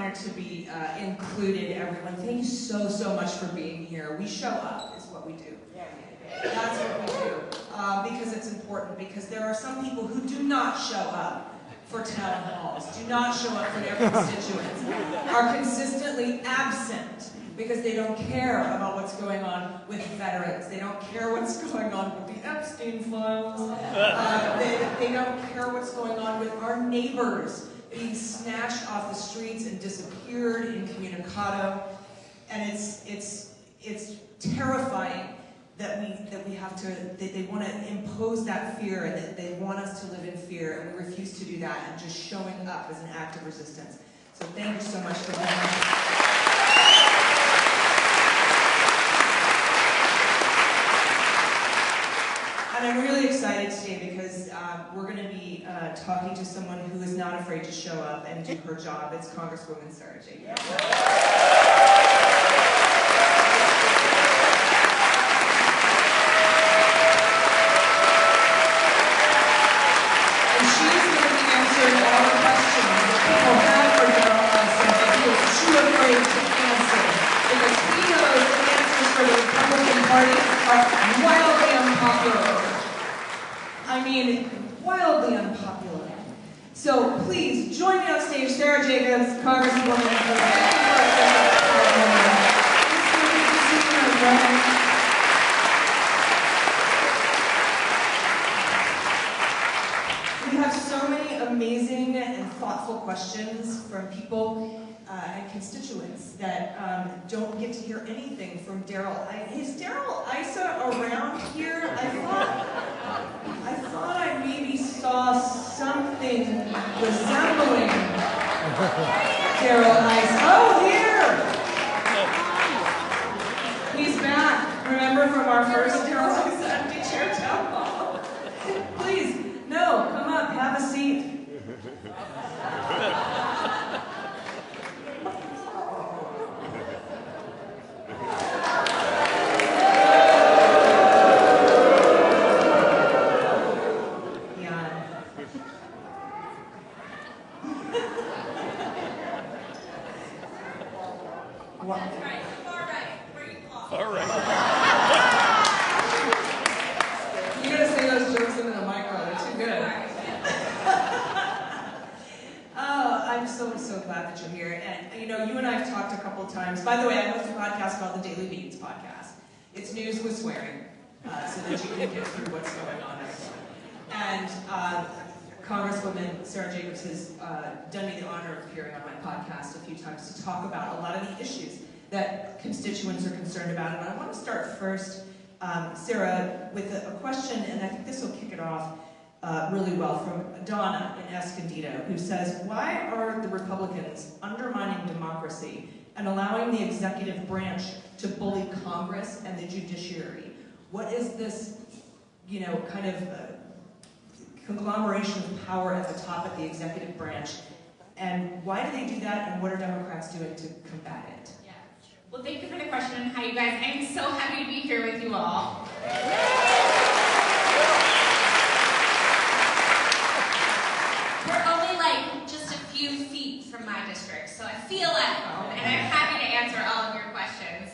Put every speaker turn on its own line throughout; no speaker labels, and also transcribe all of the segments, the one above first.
honored to be included, everyone. Thank you so, so much for being here. We show up, is what we do. That's what we do. Because it's important, because there are some people who do not show up for town halls, do not show up for their constituents, are consistently absent because they don't care about what's going on with veterans. They don't care what's going on with the Epstein files. They don't care what's going on with our neighbors being snatched off the streets and disappeared incommunicado. And it's terrifying that we have to, that they want to impose that fear, and that they want us to live in fear, and we refuse to do that, and just showing up as an act of resistance. So thank you so much for being here. And I'm really excited today because we're going to be talking to someone who is not afraid to show up and do her job. It's Congresswoman Sara Jacobs. Wildly unpopular. I mean, wildly unpopular. So please join me on stage, Sara Jacobs, Congresswoman. We have so many amazing and thoughtful questions from people and constituents that don't get to hear anything from Darrell. Is Darrell Issa around here? I thought I maybe saw something resembling Darrell Issa. Oh, here! He's back. Remember from our first Darrell Issa empty chair town hall? Please, no, come up, have a seat. By the way, I host a podcast called The Daily Beans Podcast. It's news with swearing, so that you can get through what's going on. And Congresswoman Sara Jacobs has done me the honor of appearing on my podcast a few times to talk about a lot of the issues that constituents are concerned about. And I want to start first, Sara, with a question, and I think this will kick it off really well, from Donna in Escondido, who says, why are the Republicans undermining democracy and allowing the executive branch to bully Congress and the judiciary? What is this, kind of conglomeration of power at the top of the executive branch? And why do they do that, and what are Democrats doing to combat it?
Yeah. Well, thank you for the question. Hi, you guys. I'm so happy to be here with you all. We're only just a few feet from my district, so I feel at home, and I'm happy to answer all of your questions.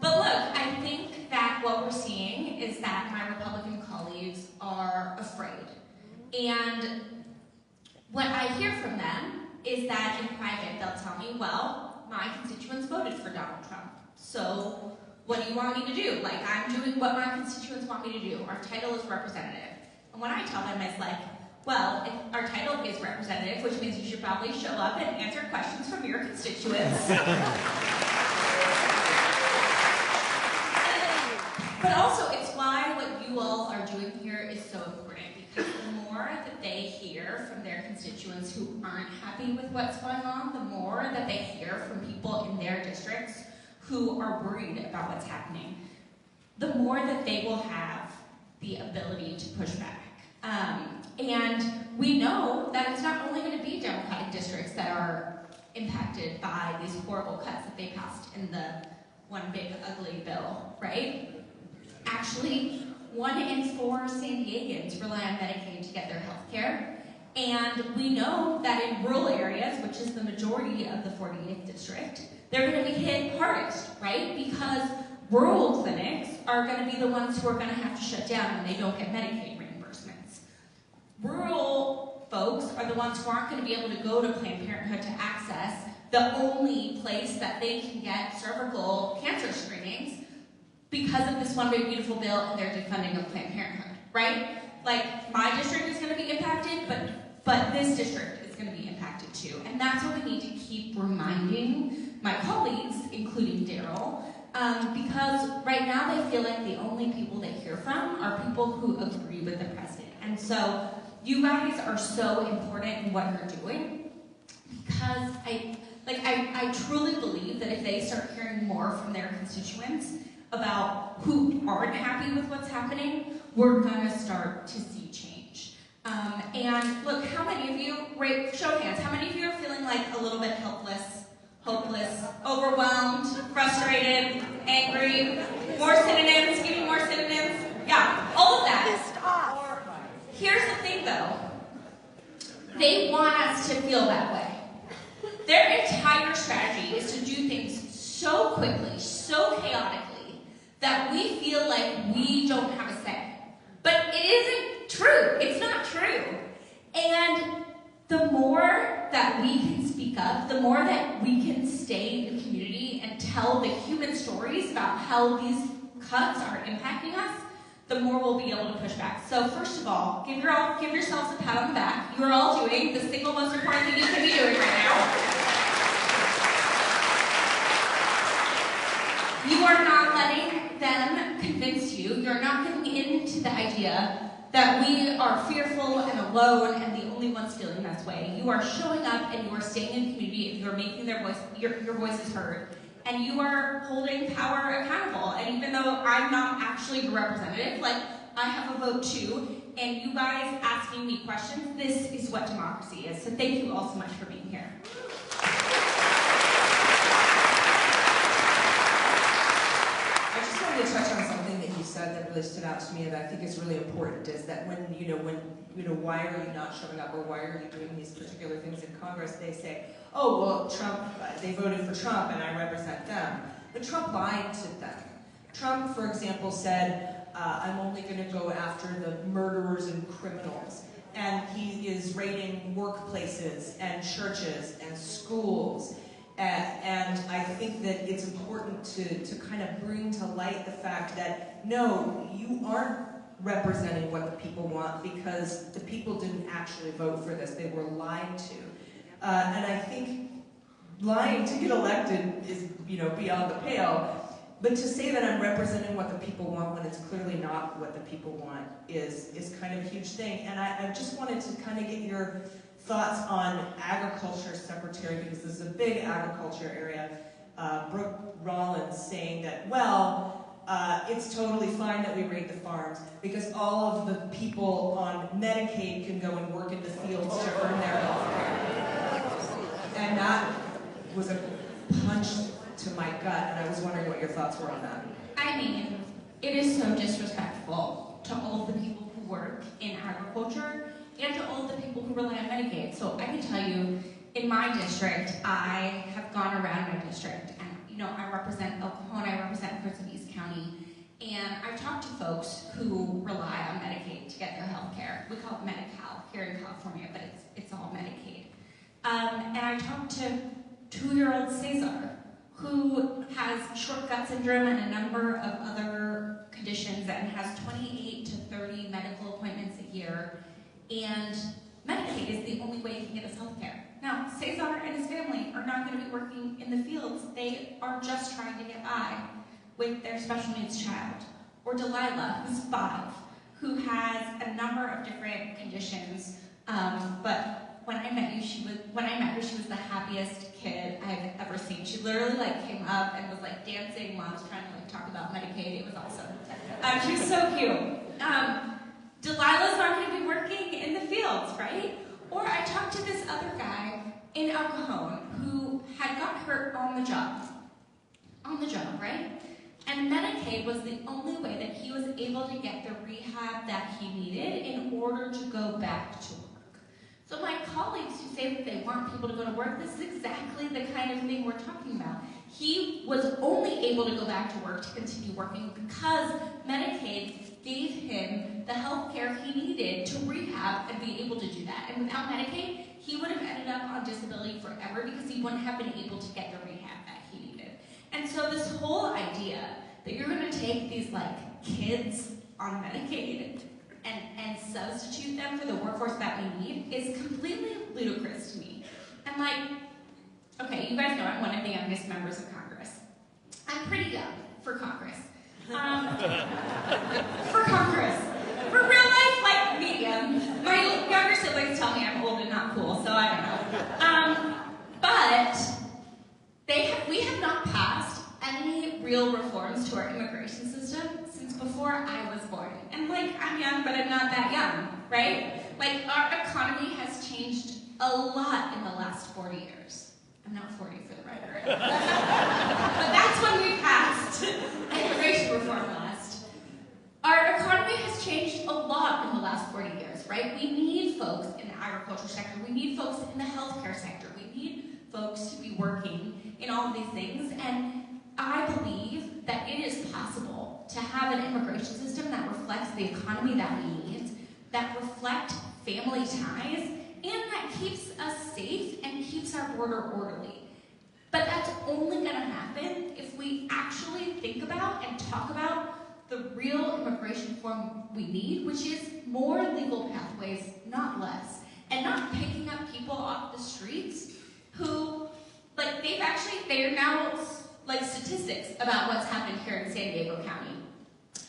But look, I think that what we're seeing is that my Republican colleagues are afraid. And what I hear from them is that in private they'll tell me, well, my constituents voted for Donald Trump, so what do you want me to do? I'm doing what my constituents want me to do. Our title is representative. And what I tell them is well, if our title is representative, which means you should probably show up and answer questions from your constituents. But also, it's why what you all are doing here is so important, because the more that they hear from their constituents who aren't happy with what's going on, the more that they hear from people in their districts who are worried about what's happening, the more that they will have the ability to push back. And we know that it's not only going to be Democratic districts that are impacted by these horrible cuts that they passed in the one big ugly bill, right? Actually, 1 in 4 San Diegans rely on Medicaid to get their health care, And we know that in rural areas, which is the majority of the 48th district, they're going to be hit hardest, right? Because rural clinics are going to be the ones who are going to have to shut down when they don't get Medicaid reimbursements. Rural folks are the ones who aren't going to be able to go to Planned Parenthood to access the only place that they can get cervical cancer screenings because of this one big beautiful bill and their defunding of Planned Parenthood, right? Like, my district is going to be impacted, but this district is going to be impacted too. And that's what we need to keep reminding my colleagues, including Darrell, because right now they feel like the only people they hear from are people who agree with the president. And so you guys are so important in what you're doing, because I truly believe that if they start hearing more from their constituents about who aren't happy with what's happening, we're gonna start to see change. And look, how many of you, show of hands, how many of you are feeling like a little bit helpless, hopeless, overwhelmed, frustrated, angry? More synonyms, give me more synonyms. Yeah, all of that. Here's the thing though, they want us to feel that way. Their entire strategy is to do things so quickly, so chaotically, that we feel like we don't have a say. But it isn't true. It's not true. And the more that we can speak up, the more that we can stay in the community and tell the human stories about how these cuts are impacting us, the more we'll be able to push back. So first of all, give yourselves a pat on the back. You are all doing the single most important thing you can be doing right now. You are not letting them convince you. You're not giving in to the idea that we are fearful and alone and the only ones feeling this way. You are showing up and you are staying in the community and you are making your voices heard. And you are holding power accountable. And even though I'm not actually your representative, like, I have a vote too, and you guys asking me questions, this is what democracy is. So thank you all so much for being here.
I just wanted to touch on something that you said that really stood out to me, and I think is really important, is that when why are you not showing up, or why are you doing these particular things in Congress, they say, oh, well, Trump, they voted for Trump and I represent them. But Trump lied to them. Trump, for example, said, I'm only going to go after the murderers and criminals. And he is raiding workplaces and churches and schools. And I think that it's important to kind of bring to light the fact that, no, you aren't representing what the people want, because the people didn't actually vote for this. They were lied to. And I think lying to get elected is, beyond the pale. But to say that I'm representing what the people want when it's clearly not what the people want is kind of a huge thing. And I just wanted to kind of get your thoughts on agriculture secretary, because this is a big agriculture area. Brooke Rollins saying that, well, it's totally fine that we raid the farms because all of the people on Medicaid can go and work in the fields to earn their health care. And that was a punch to my gut, and I was wondering what your thoughts were on that.
I mean, it is so disrespectful to all of the people who work in agriculture and to all of the people who rely on Medicaid. So I can tell you, in my district, I have gone around my district, and I represent El Cajon, I represent parts of East County, and I've talked to folks who rely on Medicaid to get their health care. We call it Medi-Cal here in California, but it's all Medicaid. And I talked to 2-year-old Cesar, who has short gut syndrome and a number of other conditions, and has 28 to 30 medical appointments a year, and Medicaid is the only way he can get his health care. Now, Cesar and his family are not going to be working in the fields. They are just trying to get by with their special needs child. Or Delilah, who's 5, who has a number of different conditions, but when I met her, she was the happiest kid I've ever seen. She literally came up and was dancing while I was trying to talk about Medicaid. It was awesome. She was so cute. Delilah's not going to be working in the fields, right? Or I talked to this other guy in El Cajon who had got hurt on the job, right? And Medicaid was the only way that he was able to get the rehab that he needed in order to go back to work. colleagues who say that they want people to go to work, this is exactly the kind of thing we're talking about. He was only able to go back to work to continue working because Medicaid gave him the health care he needed to rehab and be able to do that. And without Medicaid, he would have ended up on disability forever because he wouldn't have been able to get the rehab that he needed. And so this whole idea that you're going to take these like kids on Medicaid and substitute them for the workforce that we need is completely ludicrous to me. And like, okay, you guys know I'm one of the youngest members of Congress. I'm pretty young for Congress. For Congress. For real life, like medium. My younger siblings tell me I'm old and not cool, so I don't know. But we have not passed any real reforms to our immigration system since before I was born. And like, I'm young, but I'm not that young, right? Like, our economy has changed a lot in the last 40 years. I'm not 40 for the record. But that's when we passed immigration reform last. Our economy has changed a lot in the last 40 years, right? We need folks in the agriculture sector. We need folks in the healthcare sector. We need folks to be working in all of these things. And I believe that it is possible to have an immigration system that reflects the economy that we need, that reflect family ties, and that keeps us safe and keeps our border orderly. But that's only going to happen if we actually think about and talk about the real immigration reform we need, which is more legal pathways, not less. And not picking up people off the streets who, like, they are now, like, statistics about what's happened here in San Diego County.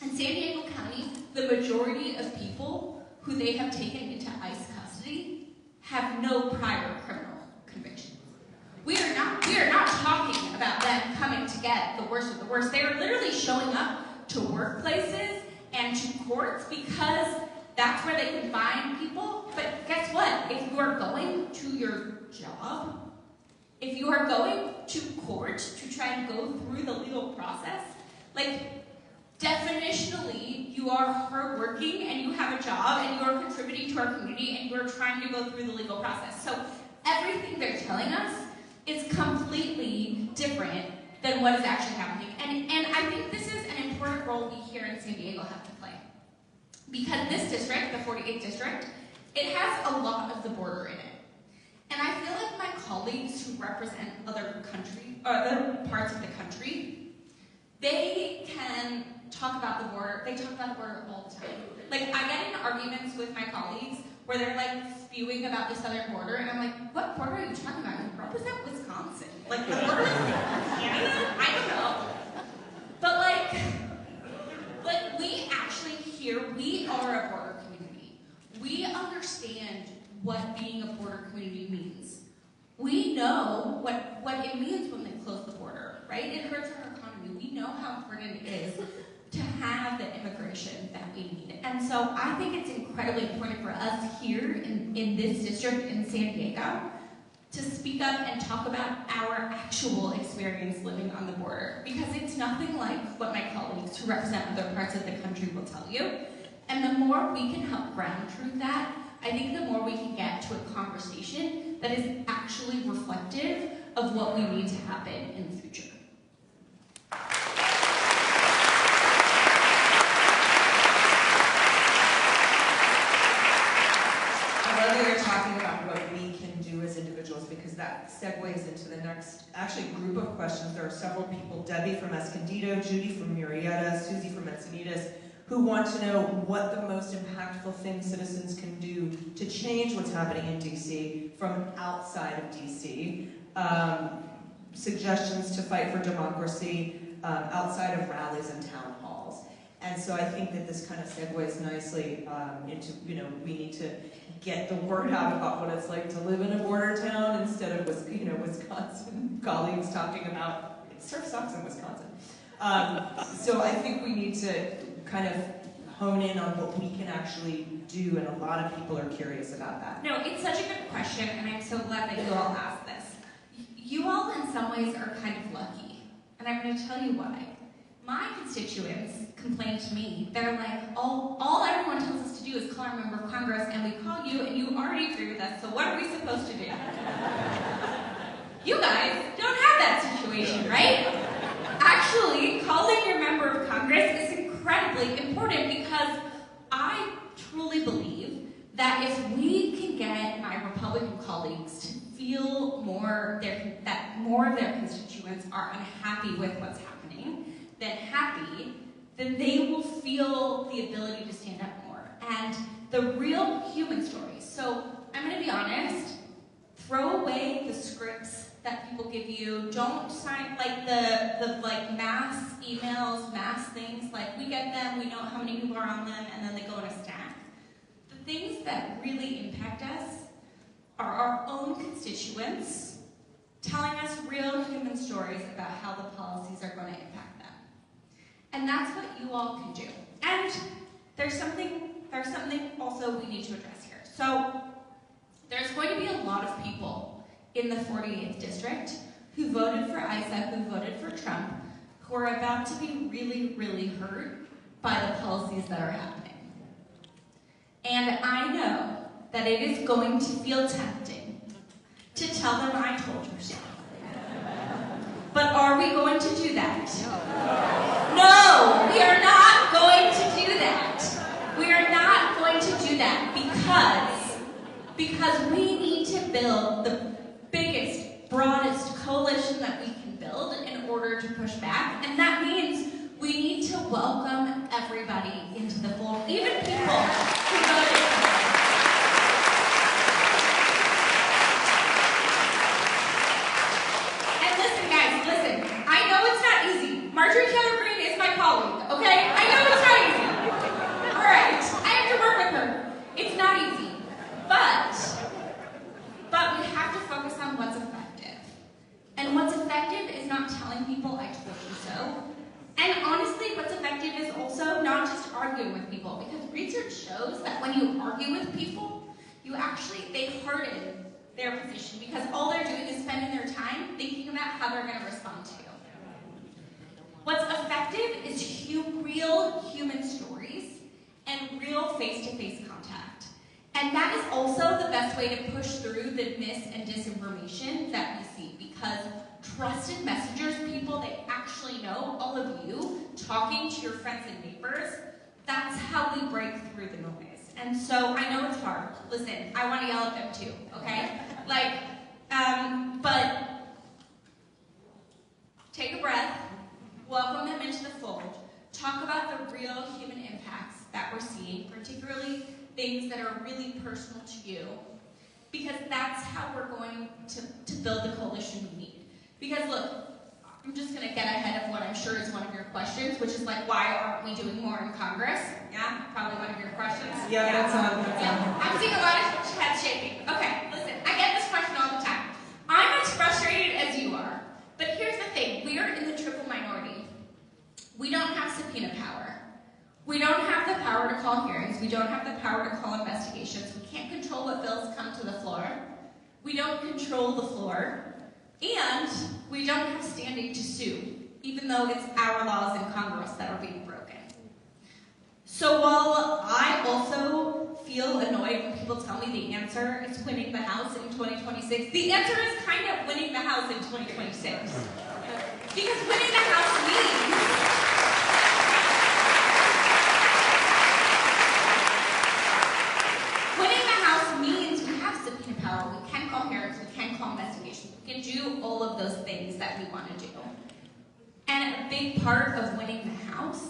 In San Diego County, the majority of people who they have taken into ICE custody have no prior criminal conviction. We are not talking about them coming to get the worst of the worst. They are literally showing up to workplaces and to courts because that's where they can find people. But guess what? If you are going to your job, if you are going to court to try and go through the legal process, like, definitionally, you are hardworking and you have a job and you are contributing to our community and you are trying to go through the legal process. So everything they're telling us is completely different than what is actually happening. And I think this is an important role we here in San Diego have to play. Because this district, the 48th district, it has a lot of the border in it. And I feel like my colleagues who represent other parts of the country, they can talk about the border. They talk about the border all the time. Like, I get in arguments with my colleagues where they're like spewing about the southern border, and I'm like, what border are you talking about? You represent Wisconsin. Like, the border is Canada? I don't know. But like we actually here, we are a border community. We understand what being a border community means. We know what it means when they close the border, right? It hurts our economy. We know how important it is to have the immigration that we need. And so I think it's incredibly important for us here in this district in San Diego to speak up and talk about our actual experience living on the border, because it's nothing like what my colleagues who represent other parts of the country will tell you. And the more we can help ground truth that, I think the more we can get to a conversation that is actually reflective of what we need to happen in the future.
I love that you're talking about what we can do as individuals, because that segues into the next group of questions. There are several people, Debbie from Escondido, Judy from Murrieta, Susie from Encinitas, who want to know what the most impactful thing citizens can do to change what's happening in DC from outside of DC. Suggestions to fight for democracy outside of rallies and town halls. And so I think that this kind of segues nicely into, we need to get the word out about what it's like to live in a border town instead of, Wisconsin colleagues talking about, it surf sucks in Wisconsin. So I think we need to kind of hone in on what we can actually do, and a lot of people are curious about that.
No, it's such a good question, and I'm so glad that you all asked this. You all, in some ways, are kind of lucky, and I'm going to tell you why. my constituents complain to me. They're like, all everyone tells us to do is call our member of Congress, and we call you, and you already agree with us, so what are we supposed to do? You guys don't have that situation, right? Actually, calling your member of Congress is incredibly important because I truly believe that if we can get my Republican colleagues to feel that more of their constituents are unhappy with what's happening than happy, then they will feel the ability to stand up more. And the real human stories. So I'm going to be honest, throw away the scripts that people give you. Don't sign like the mass emails, mass things. Like we get them, we know how many people are on them, and then they go in a stack. The things that really impact us are our own constituents telling us real human stories about how the policies are going to impact them. And that's what you all can do. And there's something also we need to address here. So there's going to be a lot of people in the 48th district who voted for Issa, who voted for Trump, who are about to be really, really hurt by the policies that are happening. And I know that it is going to feel tempting to tell them I told you so. But are we going to do that? No, we are not going to do that. We are not going to do that because we need to build the biggest, broadest coalition that we can build in order to push back. And that means we need to welcome everybody into the fold, even people who voted for us. And listen, guys, listen. I know it's not easy. Marjorie Taylor Greene is my colleague, okay? I know it's not easy. All right, I have to work with her. It's not easy. But we have to focus on what's effective. And what's effective is not telling people I told you so. And honestly, what's effective is also not just arguing with people, because research shows that when you argue with people, they harden their position, because all they're doing is spending their time thinking about how they're going to respond to you. What's effective is real human stories and real face-to-face contact. And that is also the best way to push through the mis and disinformation that we see, because trusted messengers, people that actually know, all of you, talking to your friends and neighbors, that's how we break through the noise. And so I know it's hard. Listen, I want to yell at them too, okay? But take a breath, welcome them into the fold, talk about the real human impacts that we're seeing, particularly things that are really personal to you, because that's how we're going to build the coalition we need. Because look, I'm just going to get ahead of what I'm sure is one of your questions, which is like, why aren't we doing more in Congress? Yeah, probably one of your questions.
Yeah, that's on.
I'm seeing a lot of heads shaking. Okay, listen, I get this question all the time. I'm as frustrated as you are. But here's the thing, we are in the triple minority. We don't have subpoena power. We don't have the power to call hearings. We don't have the power to call investigations. We can't control what bills come to the floor. We don't control the floor. And we don't have standing to sue, even though it's our laws in Congress that are being broken. So while I also feel annoyed when people tell me the answer is winning the House in 2026, the answer is kind of winning the House in 2026. Because winning the House means we have subpoena power, we can call hearings, we can call investigations, we can do all of those things that we want to do. And a big part of winning the House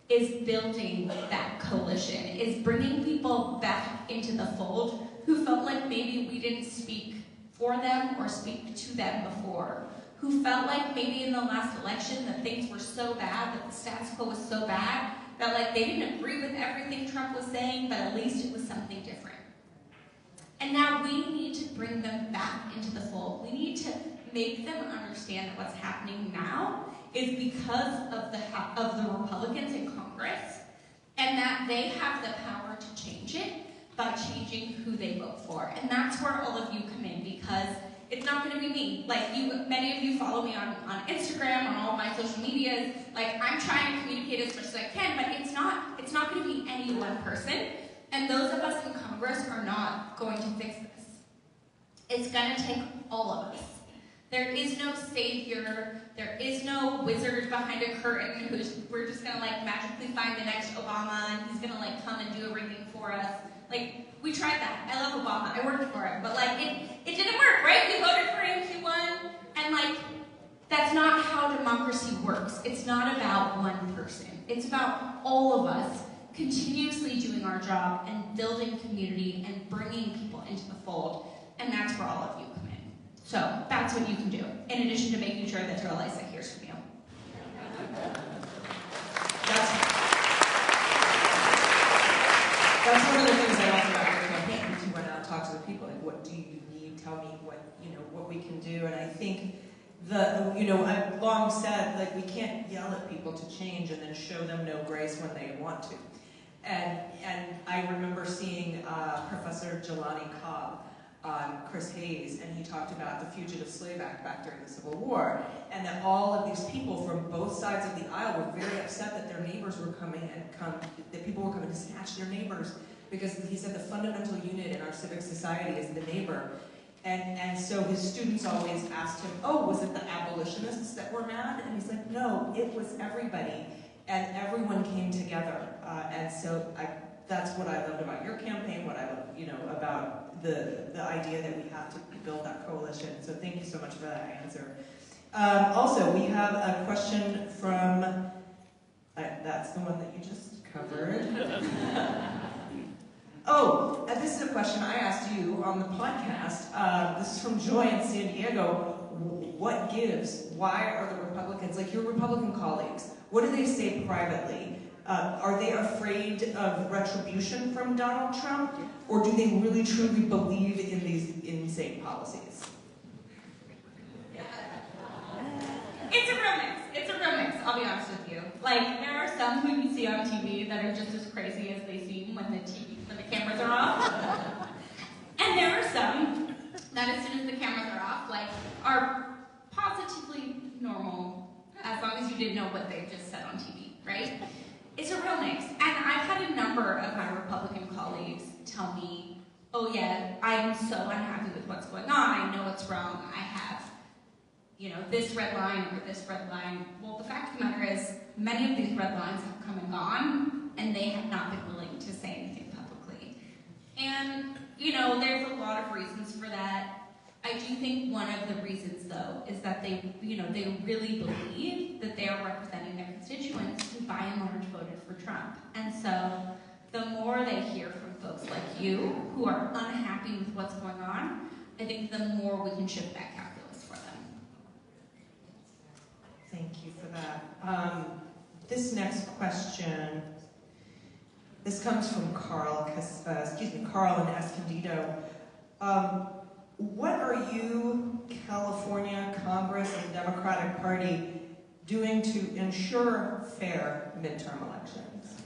is building that coalition, is bringing people back into the fold who felt like maybe we didn't speak for them or speak to them before, who felt like maybe in the last election that things were so bad, that the status quo was so bad, that like they didn't agree with everything Trump was saying, but at least it was something different. And now we need to bring them back into the fold. We need to make them understand that what's happening now is because of the Republicans in Congress, and that they have the power to change it by changing who they vote for. And that's where all of you come in, because It's not going to be me. Like, many of you follow me on Instagram, on all my social medias. Like, I'm trying to communicate as much as I can, but it's not going to be any one person. And those of us in Congress are not going to fix this. It's going to take all of us. There is no savior. There is no wizard behind a curtain we're just going to like magically find the next Obama and he's going to like come and do everything for us. Like, we tried that. I love Obama. I worked for him. But like, it didn't work, right? We voted for him. He won. And like, that's not how democracy works. It's not about one person. It's about all of us continuously doing our job and building community and bringing people into the fold. And that's where all of you come in. So that's what you can do, in addition to making sure that Darrell Issa hears from you.
That's one of the things I like about your campaign, is you went out and talked to the people, like, what do you need? Tell me what we can do. And I think I've long said, like, we can't yell at people to change and then show them no grace when they want to. And I remember seeing Professor Jelani Cobb on Chris Hayes, and he talked about the Fugitive Slave Act back during the Civil War, and that all of these people from both sides of the aisle were very upset that their neighbors were that people were coming to snatch their neighbors, because he said the fundamental unit in our civic society is the neighbor. And so his students always asked him, oh, was it the abolitionists that were mad? And he's like, no, it was everybody, and everyone came together. And so that's what I loved about your campaign, what I loved, about the idea that we have to build that coalition. So thank you so much for that answer. Also, we have a question from, that's the one that you just covered. This is a question I asked you on the podcast. This is from Joy in San Diego. What gives? Why are the Republicans, like your Republican colleagues, what do they say privately? Are they afraid of retribution from Donald Trump? Or do they really truly believe in these insane policies?
It's a real mix. It's a real mix, I'll be honest with you. Like, there are some who you see on TV that are just as crazy as they seem when the cameras are off. And there are some that as soon as the cameras are off, like, are positively normal, as long as you didn't know what they just said on TV, right? It's a real mix. And I've had a number of my Republican colleagues tell me, oh yeah, I'm so unhappy with what's going on, I know it's wrong, I have, this red line or this red line. Well, the fact of the matter is, many of these red lines have come and gone, and they have not been willing to say anything publicly. And, there's a lot of reasons for that. I do think one of the reasons, though, is that they really believe that they are representing their constituents who, by and large, voted for Trump. And so, the more they hear from folks like you, who are unhappy with what's going on, I think the more we can shift that calculus for them.
Thank you for that. This next question, this comes from Carl in Escondido. What are you, California Congress and Democratic Party, doing to ensure fair midterm elections?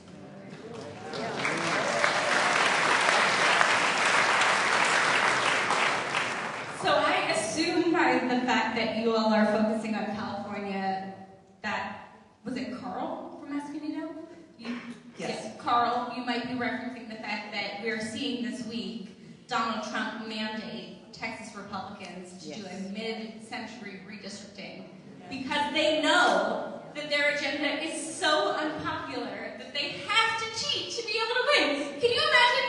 So I assume by the fact that you all are focusing on California, was it Carl from Escondido? Yes. Carl, you might be referencing the fact that we're seeing this week Donald Trump mandate Texas Republicans to do a mid-century redistricting because they know that their agenda is so unpopular that they have to cheat to be able to win. Can you imagine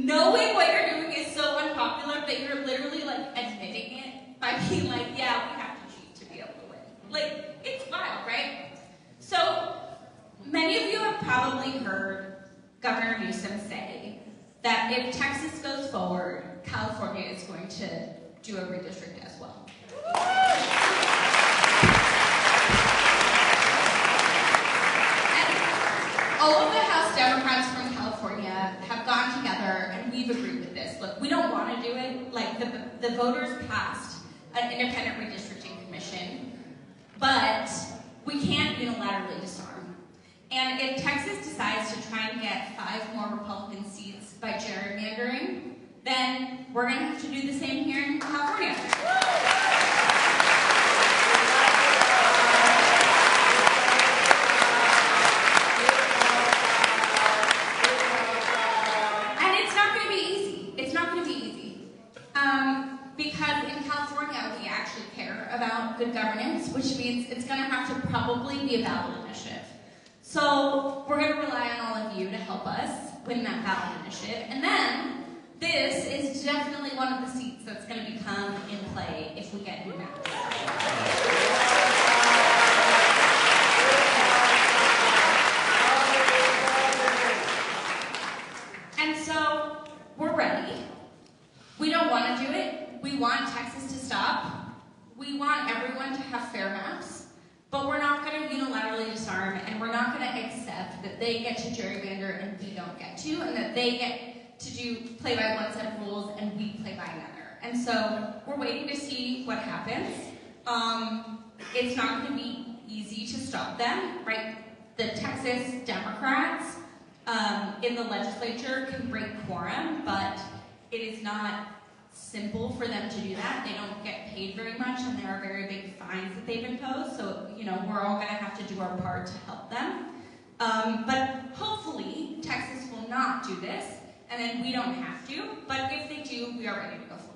knowing what you're doing is so unpopular that you're literally like admitting it by being like, yeah, we have to cheat to be able to win? Like, it's wild, right? So, many of you have probably heard Governor Newsom say that if Texas goes forward, California is going to do a redistrict as well. And all of the House Democrats from California have gone together and we've agreed with this. Look, we don't want to do it. Like, the voters passed an independent redistricting commission, but we can't unilaterally disarm. And if Texas decides to try and get 5 more Republican seats by gerrymandering, then we're going to have to do the same here in California. about good governance, which means it's going to have to probably be a ballot initiative. So we're going to rely on all of you to help us win that ballot initiative. And then this is definitely one of the seats that's going to become in play if we get new maps. And so we're ready. We don't want to do it. We want Texas to stop. We want everyone to have fair maps. But we're not going to unilaterally disarm, and we're not going to accept that they get to gerrymander and we don't get to, and that they get to play by one set of rules and we play by another. And so we're waiting to see what happens. It's not going to be easy to stop them, right? The Texas Democrats in the legislature can break quorum, but it is not simple for them to do that. They don't get paid very much, and there are very big fines that they've imposed, so we're all going to have to do our part to help them. But hopefully, Texas will not do this, and then we don't have to, but if they do, we are ready to go forward.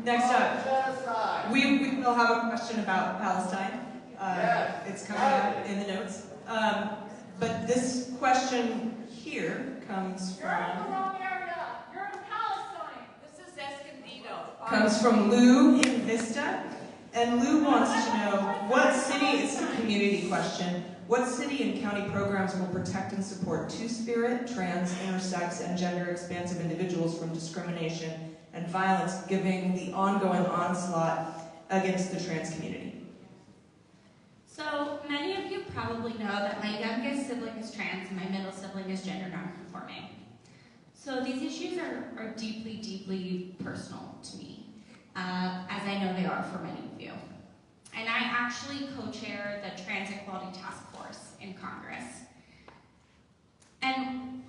Next up, we will have a question about Palestine. It's coming up in the notes. But this question here comes from...
You're in the wrong area. You're in Palestine. This is Escondido.
Comes from Lou in Vista. And Lou wants to know what city, it's a community question, what city and county programs will protect and support two-spirit, trans, intersex, and gender-expansive individuals from discrimination and violence, given the ongoing onslaught against the trans community?
So many of you probably know that my youngest sibling is trans and my middle sibling is gender nonconforming. So these issues are deeply, deeply personal to me, as I know they are for many of you. And I actually co-chair the Trans Equality Task Force in Congress. And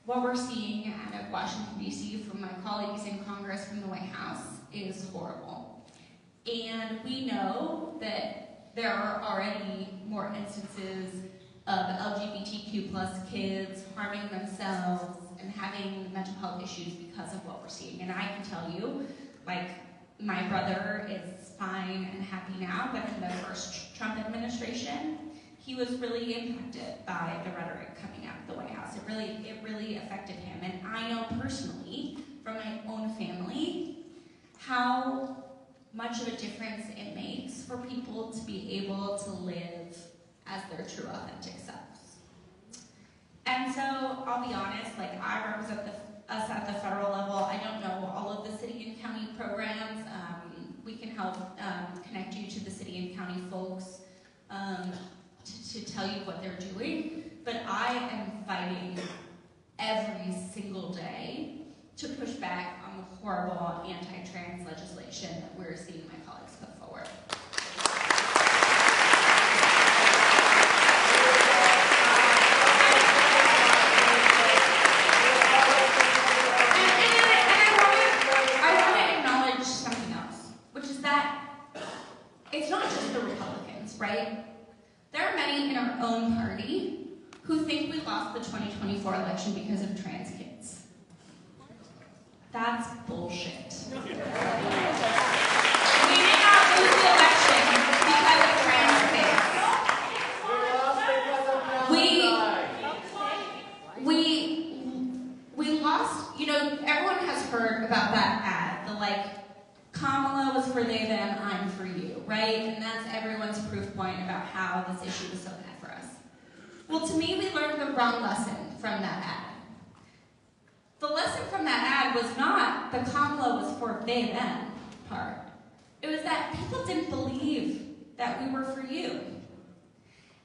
what we're seeing out of Washington, D.C. from my colleagues in Congress from the White House is horrible. And we know that there are already more instances of LGBTQ+ kids harming themselves and having mental health issues because of what we're seeing. And I can tell you, my brother is fine and happy now, but in the first Trump administration, he was really impacted by the rhetoric coming out of the White House. It really affected him. And I know personally, from my own family, how much of a difference it makes for people to be able to live as their true, authentic selves. And so, I'll be honest, I represent us at the federal level. I don't know all of the city and county programs. We can help connect you to the city and county folks to tell you what they're doing. But I am fighting every single day to push back on the horrible anti-trans legislation that we're seeing my colleagues put forward. I want to acknowledge something else, which is that it's not just the Republicans, right? There are many in our own party who think we lost the 2024 election because of trans kids. That's bullshit. We did not lose the election because of trans kids. We lost, everyone has heard about that ad, Kamala was for they, them, I'm for you, right? And that's everyone's proof point about how this issue is so bad for us. Well, to me, we learned the wrong lesson from that ad. The lesson from that ad was not the Kamala was for they, them part. It was that people didn't believe that we were for you.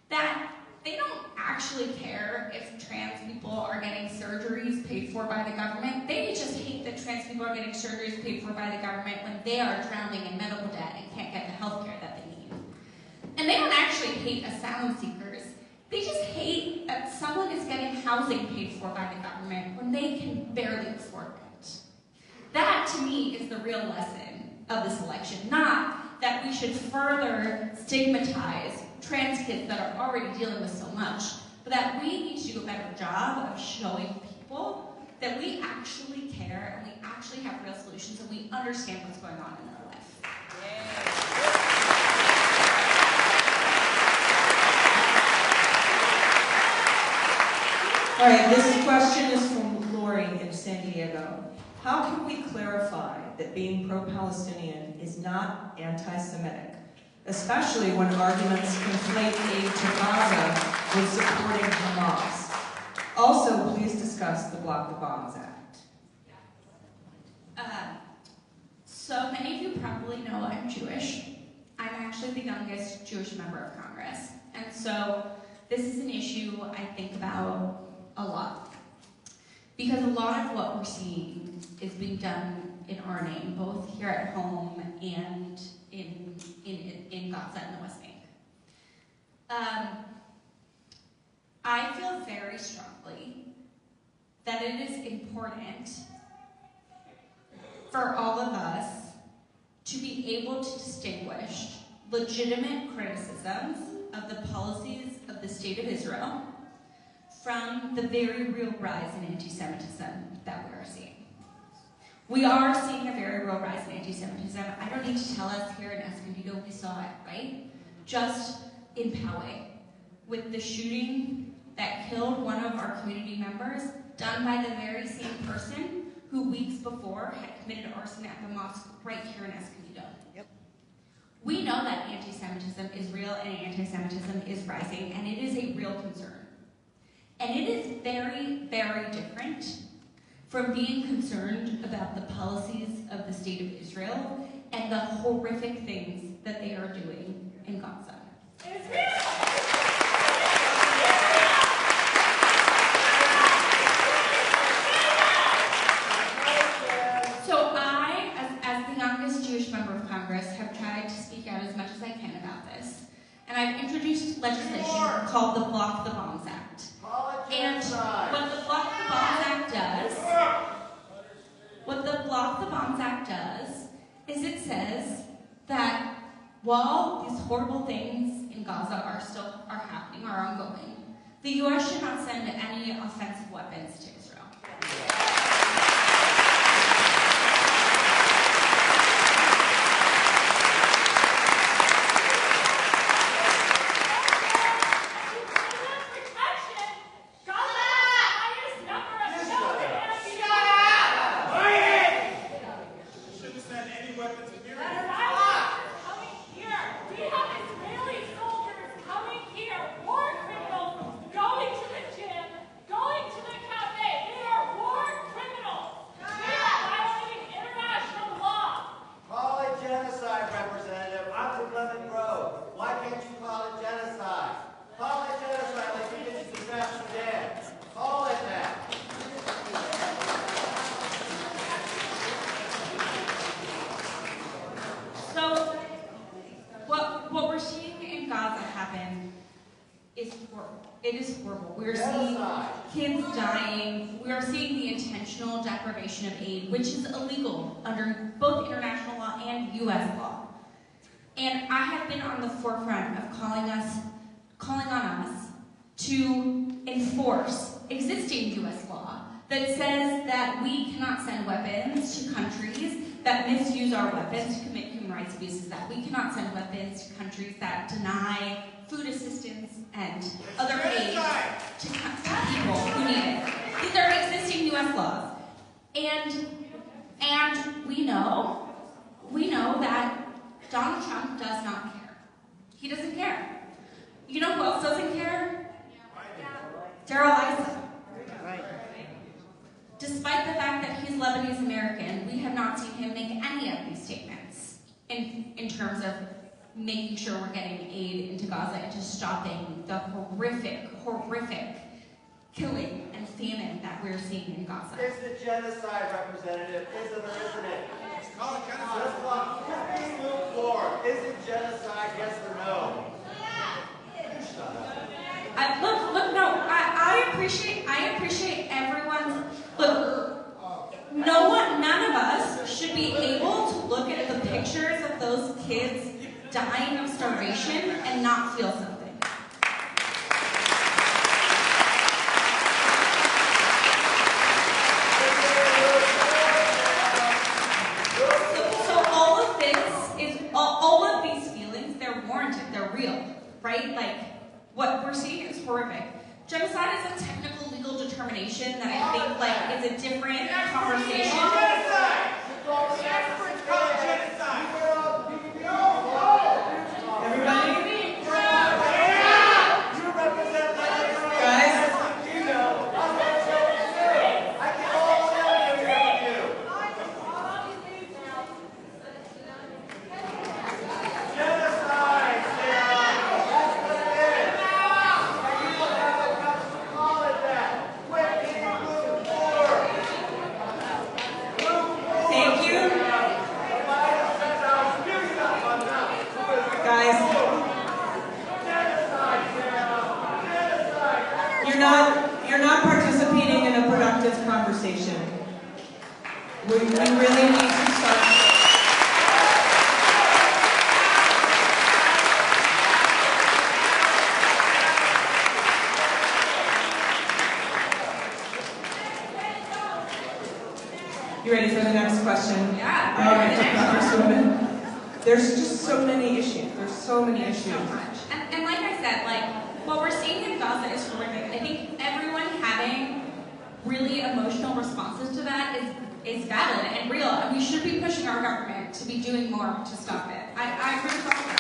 That they don't actually care if trans people are getting surgeries paid for by the government. They just hate that trans people are getting surgeries paid for by the government when they are drowning in medical debt and can't get the health care that they need. And they don't actually hate asylum seekers. They just hate that someone is getting housing paid for by the government when they can barely afford it. That, to me, is the real lesson of this election, not that we should further stigmatize trans kids that are already dealing with so much, but that we need to do a better job of showing people that we actually care and we actually have real solutions and we understand what's going on in their life.
All right, this question is from Lori in San Diego. How can we clarify that being pro-Palestinian is not anti-Semitic, especially when arguments conflate aid to Gaza with supporting Hamas? Also, please discuss the Block the Bombs Act.
So many of you probably know I'm Jewish. I'm actually the youngest Jewish member of Congress. And so this is an issue I think about a lot. Because a lot of what we're seeing is being done in our name, both here at home and in Gaza and the West Bank. I feel very strongly that it is important for all of us to be able to distinguish legitimate criticisms of the policies of the State of Israel from the very real rise in anti-Semitism that we are seeing. We are seeing a very real rise in anti-Semitism. I don't need to tell us here in Escondido we saw it, right? Just in Poway, with the shooting that killed one of our community members, done by the very same person who weeks before had committed arson at the mosque right here in Escondido. Yep. We know that anti-Semitism is real and anti-Semitism is rising, and it is a real concern. And it is very, very different from being concerned about the policies of the State of Israel and the horrific things that they are doing in Gaza. So I, as the youngest Jewish member of Congress, have tried to speak out as much as I can about this. And I've introduced legislation called the Block the Bombs Act. And what the Block the Bombs Act does, is it says that while these horrible things in Gaza are happening, are ongoing, the U.S. should not send any offensive weapons to Israel. It is horrible. We're seeing kids dying. We are seeing the intentional deprivation of aid, which is illegal under both international law and U.S. law. And I have been on the forefront of calling on us to enforce existing U.S. law that says that we cannot send weapons to countries that misuse our weapons to commit human rights abuses, that we cannot send weapons to countries that deny food assistance and other aid to people who need it. These are existing U.S. laws. And we know that Donald Trump does not care. He doesn't care. You know who else doesn't care? Darrell Issa. Despite the fact that he's Lebanese American, we have not seen him make any of these statements in terms of making sure we're getting aid into Gaza and to stopping the horrific killing and famine that we're seeing in Gaza.
It's the genocide, Representative. Is it or isn't it? Call it genocide. Let's move forward. Is it genocide, yes or no?
I appreciate everyone's, none of us should be able to look at the pictures of those kids dying of starvation and not feel something. right? Like, what we're seeing is horrific. Genocide is a technical legal determination that I think like is a different conversation.
Genocide! The experts call it genocide! Everybody? You represent
Guys?
you know. I can all tell you here with you. Genocide, Sarah! That's what it is! And you don't have the guts to call it that! Quit being lukewarm! Lukewarm!
Thank you. Guys, you're not participating in a productive conversation. We really need to start. You ready for the next question?
Yeah.
All right, there's just so many issues. There's so many issues.
So much. And like I said, like, what we're seeing in Gaza is horrific. I think everyone having really emotional responses to that is valid and real, and we should be pushing our government to be doing more to stop it. I agree with all of that.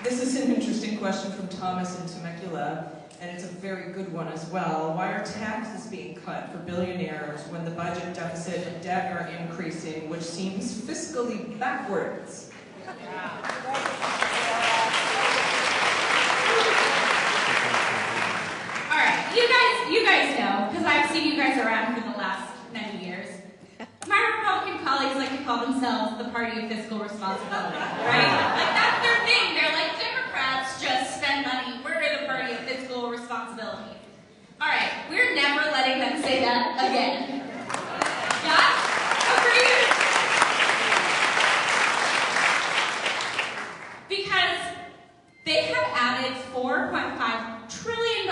This is an interesting question from Thomas in Temecula, and it's a very good one as well. Why are taxes being cut for billionaires when the budget deficit and debt are increasing, which seems fiscally backwards?
All right, you guys know, because I've seen you guys around for the last 90 years. My Republican colleagues like to call themselves the party of fiscal responsibility, right? Like, that's their thing. They're like, Democrats just spend money. We're the party of fiscal responsibility. All right, we're never letting them say that again. Yeah? Agreed? Because they have added $4.5 trillion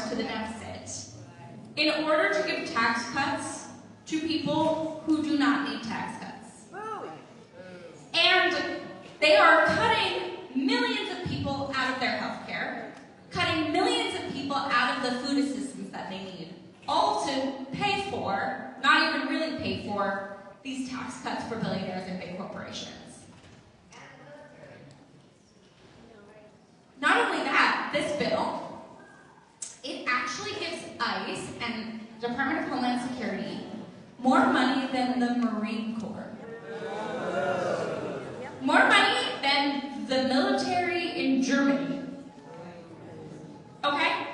to the deficit in order to give tax cuts to people who do not need tax cuts. And they are cutting millions of people out of their health care, cutting millions of people out of the food assistance that they need, all to pay for, not even really pay for, these tax cuts for billionaires and big corporations. Not only that, this bill, it actually gives ICE and Department of Homeland Security more money than the Marine Corps. More money than the military in Germany. Okay?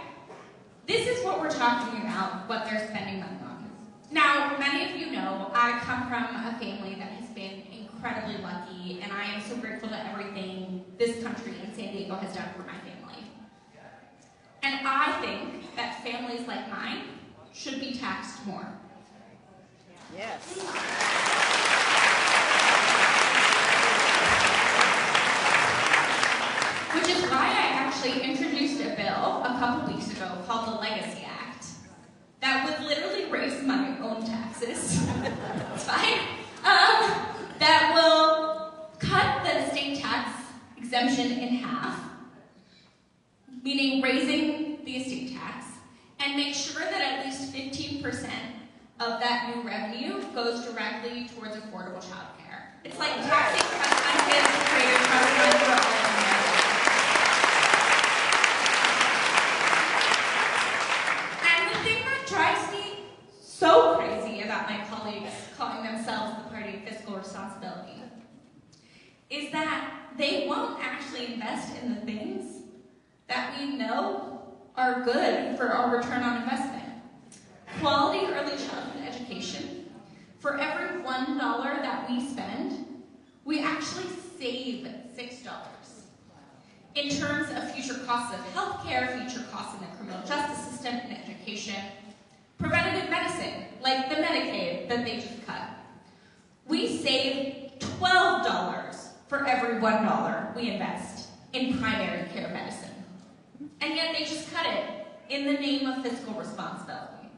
This is what we're talking about, what they're spending money on. Now, many of you know, I come from a family that has been incredibly lucky, and I am so grateful to everything this country and San Diego has done for my family. And I think that families like mine should be taxed more.
Yes.
Which is why I actually introduced a bill a couple weeks ago called the Legacy Act that would literally raise my own taxes. It's fine. That will cut the estate tax exemption in half, meaning raising the estate tax, and make sure that at least 15% of that new revenue goes directly towards affordable child care. It's like taxing trust fund kids to create a trust fund for all of America. And the thing that drives me so crazy about my colleagues calling themselves the party of fiscal responsibility is that they won't actually invest in the things that we know are good for our return on investment. Quality early childhood education. For every $1 that we spend, we actually save $6. In terms of future costs of healthcare, future costs in the criminal justice system and education, preventative medicine, like the Medicaid that they just cut. We save $12 for every $1 we invest in primary care medicine. And yet they just cut it in the name of fiscal responsibility.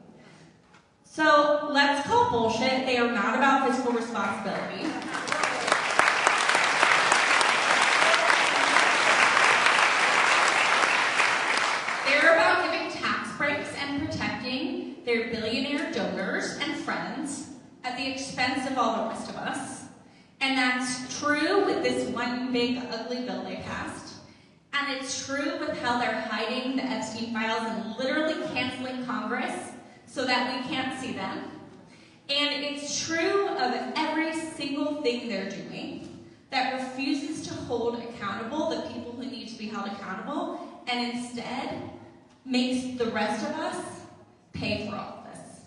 So let's call bullshit. They are not about fiscal responsibility. They're about giving tax breaks and protecting their billionaire donors and friends at the expense of all the rest of us. And that's true with this one big ugly bill they passed. And it's true with how they're hiding the Epstein files and literally canceling Congress so that we can't see them. And it's true of every single thing they're doing that refuses to hold accountable the people who need to be held accountable and instead makes the rest of us pay for all of this.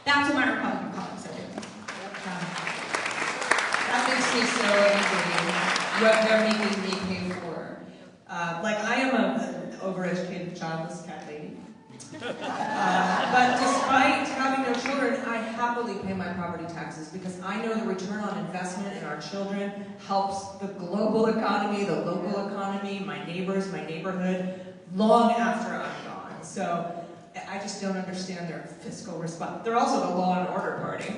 That's what my Republican colleagues are doing.
That makes me so angry, what they're making me pay for. Like, I am an overeducated, childless cat lady. But despite having no children, I happily pay my property taxes because I know the return on investment in our children helps the global economy, the local economy, my neighbors, my neighborhood, long after I'm gone. So I just don't understand their fiscal response. They're also the law and order party.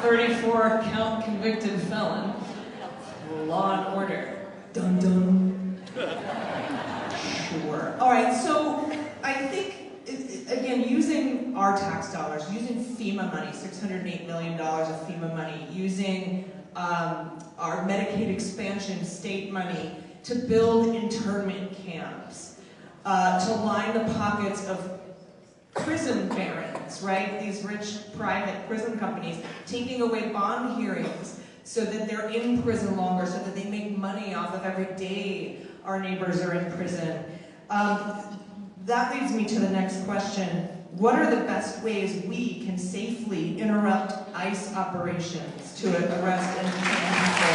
34 count convicted felon. Law and order. Dun dun. Sure. All right, so I think, again, using our tax dollars, using FEMA money, $608 million of FEMA money, using our Medicaid expansion state money to build internment camps, to line the pockets of prison barons, right? These rich private prison companies taking away bond hearings so that they're in prison longer, so that they make money off of every day our neighbors are in prison. That leads me to the next question. What are the best ways we can safely interrupt ICE operations to arrest and detain people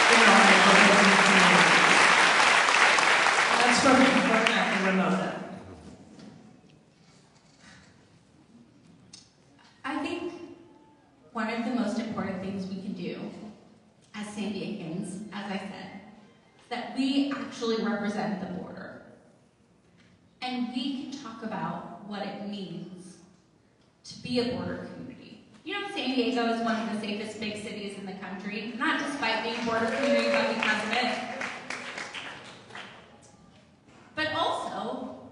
in our neighborhoods and communities? That's from Vermac and Ramona.
I think one of the most important things we can do as San Diegans, as I said, is that we actually represent the border. And we can talk about what it means to be a border community. You know, San Diego is one of the safest big cities in the country, not despite being a border community, but because of it. But also,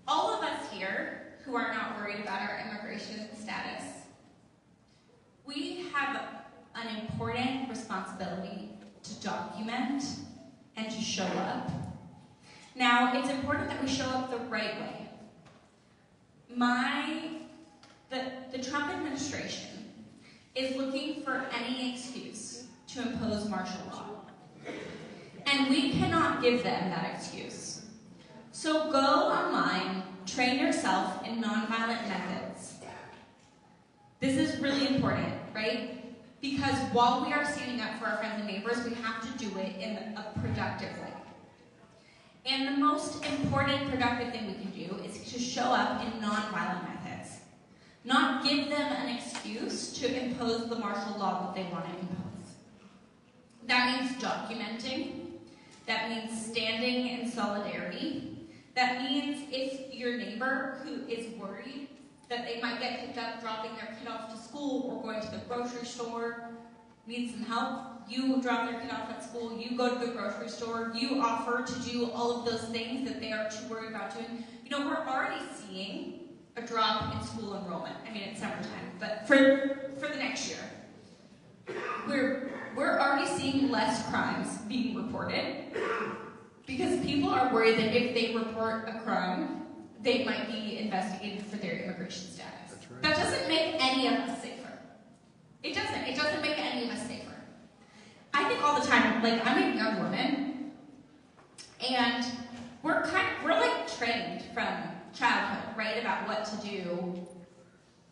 all of us here who are not worried about our immigration status, we have an important responsibility to document and to show up. Now, it's important that we show up the right way. The Trump administration is looking for any excuse to impose martial law. And we cannot give them that excuse. So go online, train yourself in nonviolent methods. This is really important, right? Because while we are standing up for our friends and neighbors, we have to do it in a productive way. And the most important productive thing we can do is to show up in nonviolent methods. Not give them an excuse to impose the martial law that they want to impose. That means documenting. That means standing in solidarity. That means if your neighbor who is worried that they might get picked up dropping their kid off to school or going to the grocery store, needs some help, you drop their kid off at school, you go to the grocery store, you offer to do all of those things that they are too worried about doing. You know, we're already seeing a drop in school enrollment. I mean, it's summertime, but for the next year. We're already seeing less crimes being reported because people are worried that if they report a crime, they might be investigated for their immigration status. That's right. That doesn't make any of us safer. It doesn't. It doesn't make any of us safer. I think all the time, like, I'm a young woman, and we're like trained from childhood, right, about what to do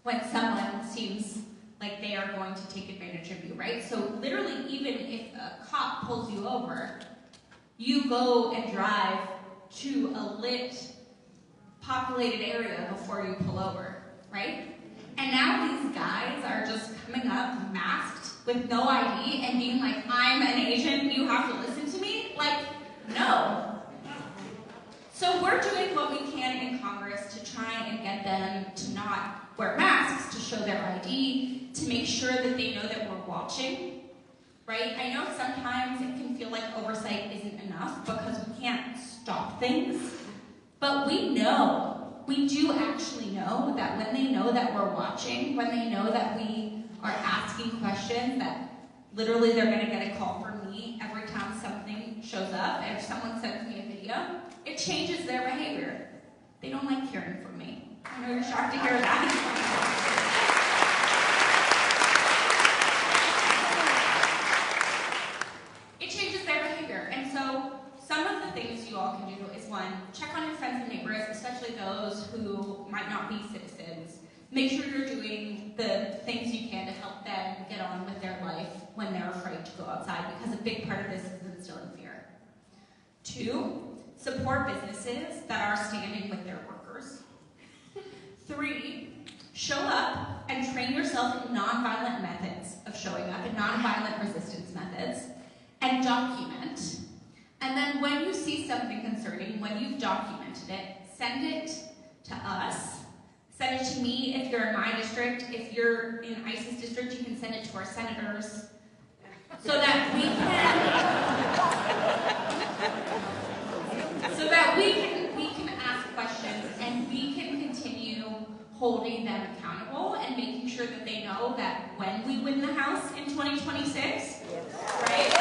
when someone seems like they are going to take advantage of you, right? So literally, even if a cop pulls you over, you go and drive to a lit, populated area before you pull over, right? And now these guys are just coming up masked with no ID and being like, I'm an Asian, you have to listen to me? Like, no. So So we're doing what we can in Congress to try and get them to not wear masks, to show their ID, to make sure that they know that we're watching, right? I know sometimes it can feel like oversight isn't enough because we can't stop things, but we know, we do actually know that when they know that we're watching, when they know that we are asking questions, that literally they're gonna get a call from me every time something shows up, and if someone sends me a video, it changes their behavior. They don't like hearing from me. I know you're shocked to hear that. It changes their behavior. And so some of the things you all can do is, one, check on your friends and neighbors, especially those who might not be citizens. Make sure you're doing the things you can to help them get on with their life when they're afraid to go outside, because a big part of this is instilling fear. 2, support businesses that are standing with their workers. 3, show up and train yourself in nonviolent methods of showing up, and nonviolent resistance methods, and document. And then when you see something concerning, when you've documented it, send it to us. Send it to me if you're in my district. If you're in ISIS district, you can send it to our senators, so that we can ask questions, and we can continue holding them accountable and making sure that they know that when we win the House in 2026, right?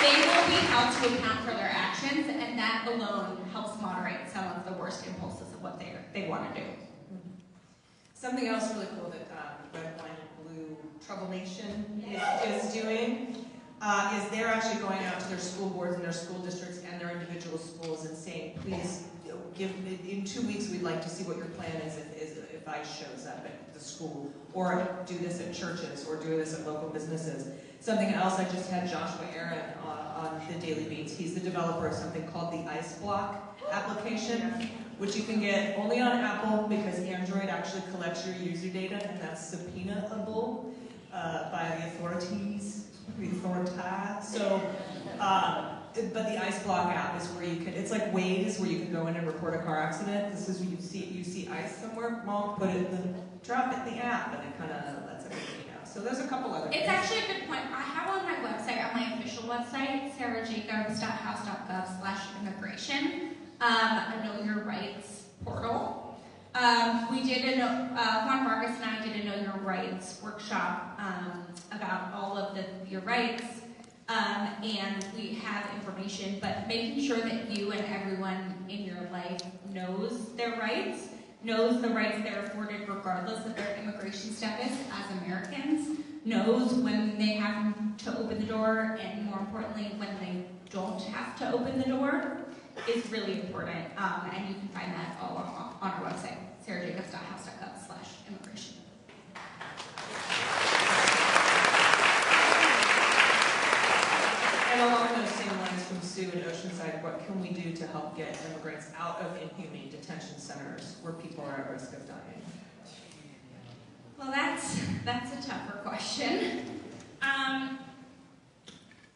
They will be held to account for their actions, and that alone helps moderate some of the worst impulses of what they want to do.
Something else really cool that Red, White, and Blue Trouble Nation is doing is they're actually going out to their school boards and their school districts and their individual schools and saying, please give me, in 2 weeks we'd like to see what your plan is if ICE shows up at the school, or do this at churches, or do this at local businesses. Something else, I just had Joshua Aaron on the Daily Beats. He's the developer of something called the Ice Block application, which you can get only on Apple because Android actually collects your user data, and that's subpoenaable by the authorities. So, but the Ice Block app is where you can, it's like Waze, where you can go in and report a car accident. This is when you see ice somewhere, put it, drop it in the app, and it kind of lets everybody know. So there's a couple other things.
It's actually a good point. I have on my website, on my official website, sarajacobs.house.gov/immigration, a Know Your Rights portal. We did Juan Vargas and I did a Know Your Rights workshop about all of your rights, and we have information, but making sure that you and everyone in your life knows their rights, knows the rights they're afforded regardless of their immigration status as Americans, knows when they have to open the door, and more importantly, when they don't have to open the door, is really important. And you can find that all on our website, sarajacobs.house.gov/immigration.
And along those same lines from Sue in Oceanside, what can we do to help get immigrants out of inhumane detention centers where people are at risk of dying?
Well, that's a tougher question.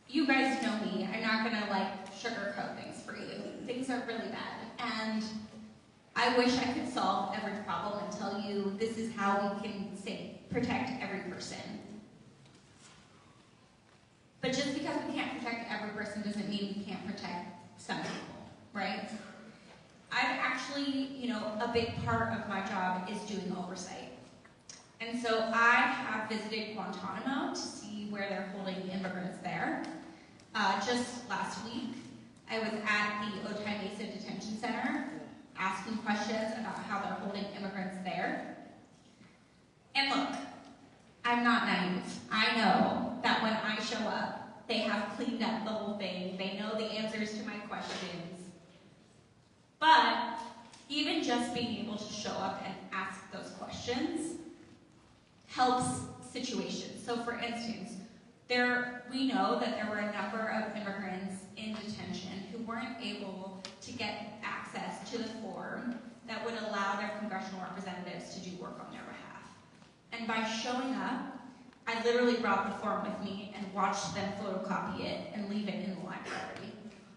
You guys know me. I'm not gonna sugarcoat things for you. Things are really bad, and I wish I could solve every problem and tell you this is how we can protect every person. But just because we can't protect every person doesn't mean we can't protect some people, right? I've actually, a big part of my job is doing oversight. And so I have visited Guantanamo to see where they're holding immigrants there. Just last week, I was at the Otay Mesa Detention Center asking questions about how they're holding immigrants there. And look, I'm not naive. I know that when I show up, they have cleaned up the whole thing. They know the answers to my questions. But even just being able to show up and ask those questions helps situations. So for instance, we know that there were a number of immigrants in detention who weren't able to get access to the form that would allow their congressional representatives to do work on their behalf. And by showing up, I literally brought the form with me and watched them photocopy it and leave it in the library.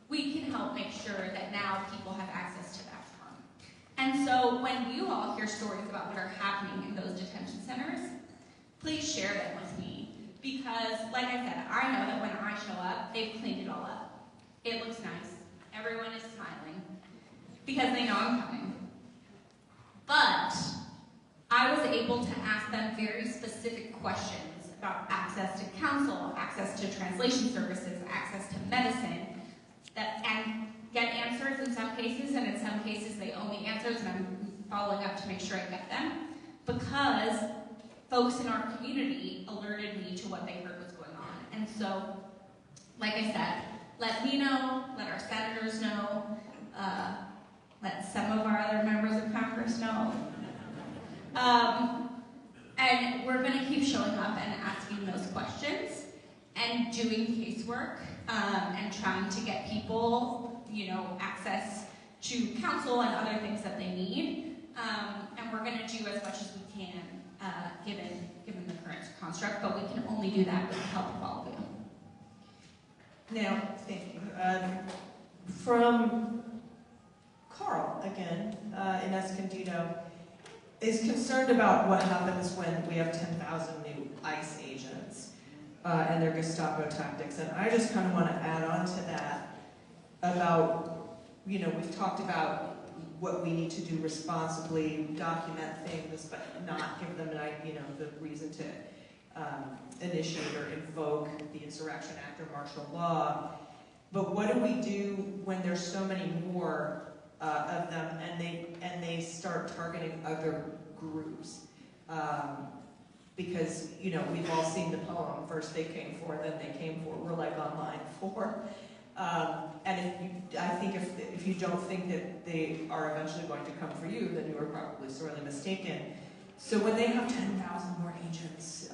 We can help make sure that now people have access to that form. And so when you all hear stories about what are happening in those detention centers, please share them with me. Because, like I said, I know that when I show up, they've cleaned it all up. It looks nice. Everyone is smiling because they know I'm coming. But I was able to ask them very specific questions about access to counsel, access to translation services, access to medicine, and get answers in some cases, and in some cases they owe me answers, and I'm following up to make sure I get them, because folks in our community alerted me to what they heard was going on. And so, like I said, let me know, let our senators know, let some of our other members of Congress know. And we're going to keep showing up and asking those questions and doing casework and trying to get people, access to counsel and other things that they need. And we're going to do as much as we can given the current construct, but we can only do that with the help of all of you.
Now, thank you. From Carl, again, in Escondido, is concerned about what happens when we have 10,000 new ICE agents and their Gestapo tactics. And I just kind of want to add on to that about, we've talked about what we need to do responsibly, document things, but not give them the reason to initiate or invoke the Insurrection Act or martial law. But what do we do when there's so many more of them and they start targeting other groups? Because we've all seen the poem, first they came for, then they came for, we're like on line 4. And I think if you don't think that they are eventually going to come for you, then you are probably sorely mistaken. So when they have 10,000 more agents,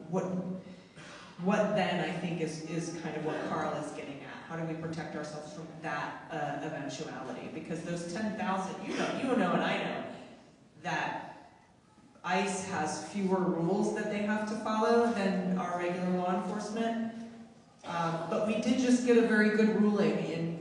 what then I think is kind of what Carl is getting at. How do we protect ourselves from that eventuality? Because those 10,000, you know and I know that ICE has fewer rules that they have to follow than our regular law enforcement. But we did just get a very good ruling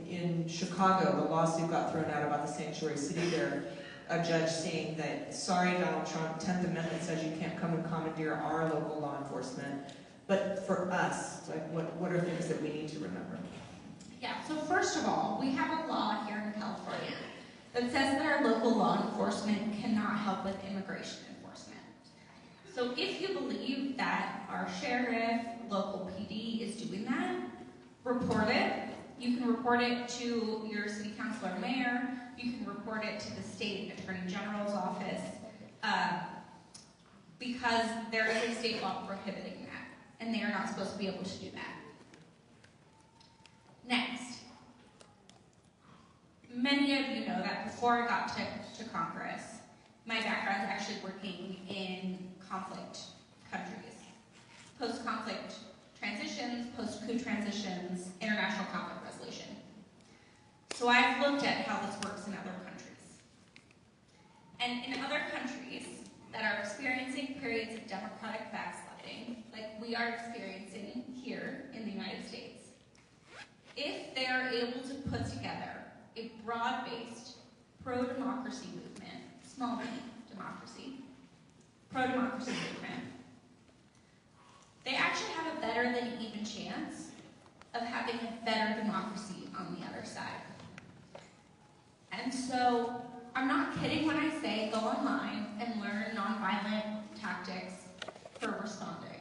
in Chicago. The lawsuit got thrown out about the sanctuary city there. A judge saying that, sorry, Donald Trump, 10th Amendment says you can't come and commandeer our local law enforcement. But for us, like, what are things that we need to remember?
Yeah, so first of all, we have a law here in California that says that our local law enforcement cannot help with immigration enforcement. So if you believe that our sheriff, local PD is doing that, report it. You can report it to your city council or mayor. You can report it to the state attorney general's office because there is a state law prohibiting that, and they are not supposed to be able to do that. Next, many of you know that before I got to Congress, my background is actually working in conflict countries. Post-conflict transitions, post-coup transitions, international conflict resolution. So I've looked at how this works in other countries. And in other countries that are experiencing periods of democratic backsliding, like we are experiencing here in the United States, if they are able to put together a broad-based pro-democracy movement, small d democracy, pro-democracy movement, they actually have a better than even chance of having a better democracy on the other side. And so, I'm not kidding when I say go online and learn nonviolent tactics for responding.